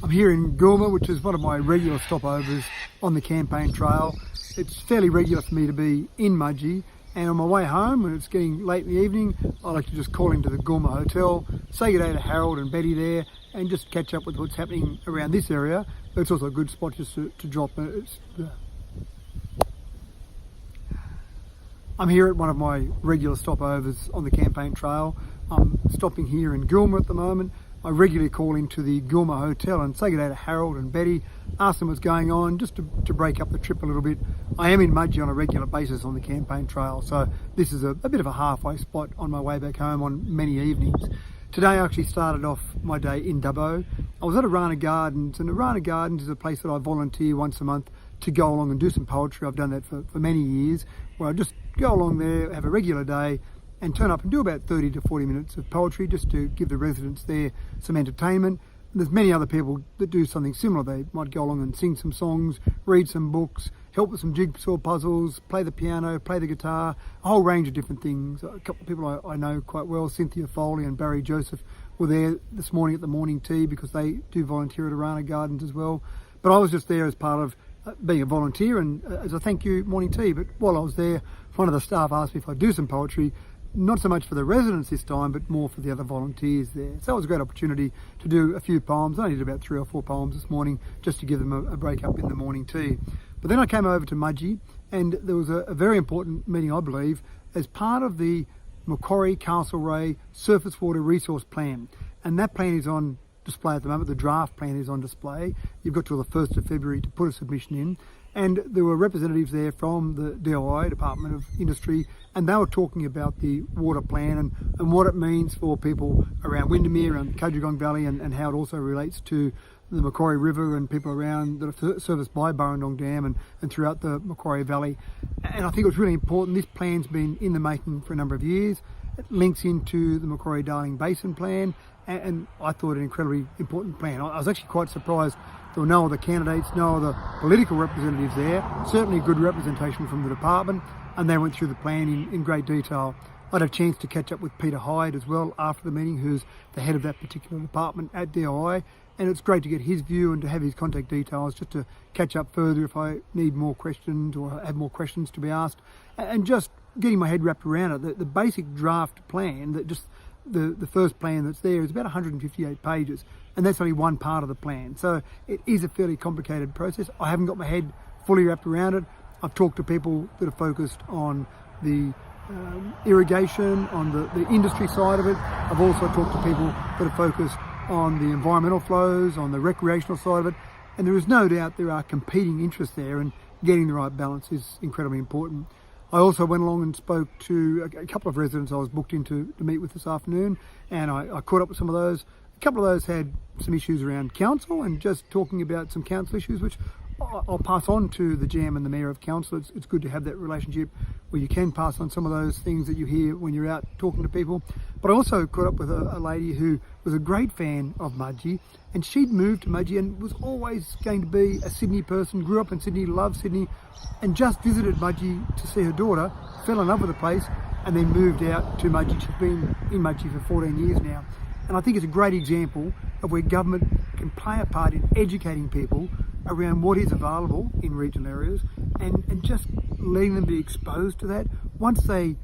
I'm here in Goulmer, which is one of my regular stopovers on the campaign trail. It's fairly regular for me to be in Mudgee, and on my way home, when it's getting late in the evening, I like to just call into the Goulmer Hotel, say good day to Harold and Betty there, and just catch up with what's happening around this area. But it's also a good spot just to drop. I'm here at one of my regular stopovers on the campaign trail. I'm stopping here in Goulmer at the moment. I regularly call into the Goulmer Hotel and say good day to Harold and Betty, ask them what's going on, just to break up the trip a little bit. I am in Mudgee on a regular basis on the campaign trail, so this is a bit of a halfway spot on my way back home on many evenings. Today I actually started off my day in Dubbo. I was at Arana Gardens, and Arana Gardens is a place that I volunteer once a month to go along and do some poetry. I've done that for many years, where I just go along there, have a regular day, and turn up and do about 30 to 40 minutes of poetry just to give the residents there some entertainment. And there's many other people that do something similar. They might go along and sing some songs, read some books, help with some jigsaw puzzles, play the piano, play the guitar, a whole range of different things. A couple of people I know quite well, Cynthia Foley and Barry Joseph, were there this morning at the morning tea because they do volunteer at Arana Gardens as well. But I was just there as part of being a volunteer and as a thank you morning tea. But while I was there, one of the staff asked me if I'd do some poetry, not so much for the residents this time, but more for the other volunteers there. So it was a great opportunity to do a few poems. I only did about 3 or 4 poems this morning, just to give them a break up in the morning tea. But then I came over to Mudgee, and there was a very important meeting, I believe, as part of the Macquarie Castlereagh Surface Water Resource Plan. And that plan is on display at the moment. The draft plan is on display. You've got till the 1st of February to put a submission in. And there were representatives there from the DOI, Department of Industry, and they were talking about the water plan and what it means for people around Windermere and Kajagong Valley, and how it also relates to the Macquarie River and people around that are serviced by Burrendong Dam and throughout the Macquarie Valley. And I think it was really important. This plan's been in the making for a number of years. It links into the Macquarie-Darling Basin Plan, and I thought an incredibly important plan. I was actually quite surprised there were no other candidates, no other political representatives there, certainly good representation from the department, and they went through the plan in great detail. I had a chance to catch up with Peter Hyde as well after the meeting, who's the head of that particular department at DOI, and it's great to get his view and to have his contact details just to catch up further if I need more questions or have more questions to be asked, and just getting my head wrapped around it. The basic draft plan, that just the first plan that's there, is about 158 pages, and that's only one part of the plan. So it is a fairly complicated process. I haven't got my head fully wrapped around it. I've talked to people that are focused on the irrigation, on the industry side of it. I've also talked to people that are focused on the environmental flows, on the recreational side of it, and there is no doubt there are competing interests there, and getting the right balance is incredibly important. I also went along and spoke to a couple of residents I was booked in to meet with this afternoon, and I caught up with some of those. A couple of those had some issues around council and just talking about some council issues, which I'll pass on to the GM and the Mayor of Council. It's good to have that relationship where you can pass on some of those things that you hear when you're out talking to people. But I also caught up with a lady who was a great fan of Mudgee, and she'd moved to Mudgee and was always going to be a Sydney person, grew up in Sydney, loved Sydney, and just visited Mudgee to see her daughter, fell in love with the place, and then moved out to Mudgee. She's been in Mudgee for 14 years now. And I think it's a great example of where government can play a part in educating people around what is available in regional areas, and just letting them be exposed to that. Once they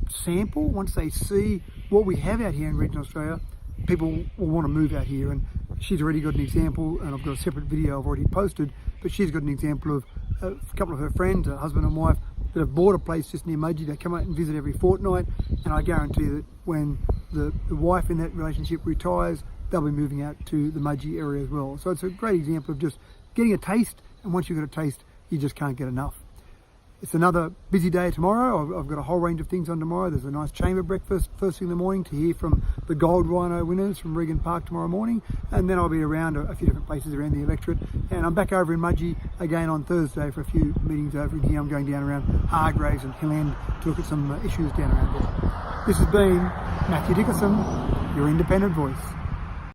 sample, once they see what we have out here in regional Australia, people will want to move out here. And she's already got an example, and I've got a separate video I've already posted, but she's got an example of a couple of her friends, a husband and wife, that have bought a place just near Mudgee. They come out and visit every fortnight, and I guarantee that when the wife in that relationship retires, they'll be moving out to the Mudgee area as well. So it's a great example of just getting a taste, and once you've got a taste, you just can't get enough. It's another busy day tomorrow. I've got a whole range of things on tomorrow. There's a nice chamber breakfast first thing in the morning to hear from the Gold Rhino winners from Regan Park tomorrow morning, and then I'll be around a few different places around the electorate, and I'm back over in Mudgee again on Thursday for a few meetings over in here. I'm going down around Hargraves and Hill End to look at some issues down around there. This has been Mathew Dickerson, your independent voice.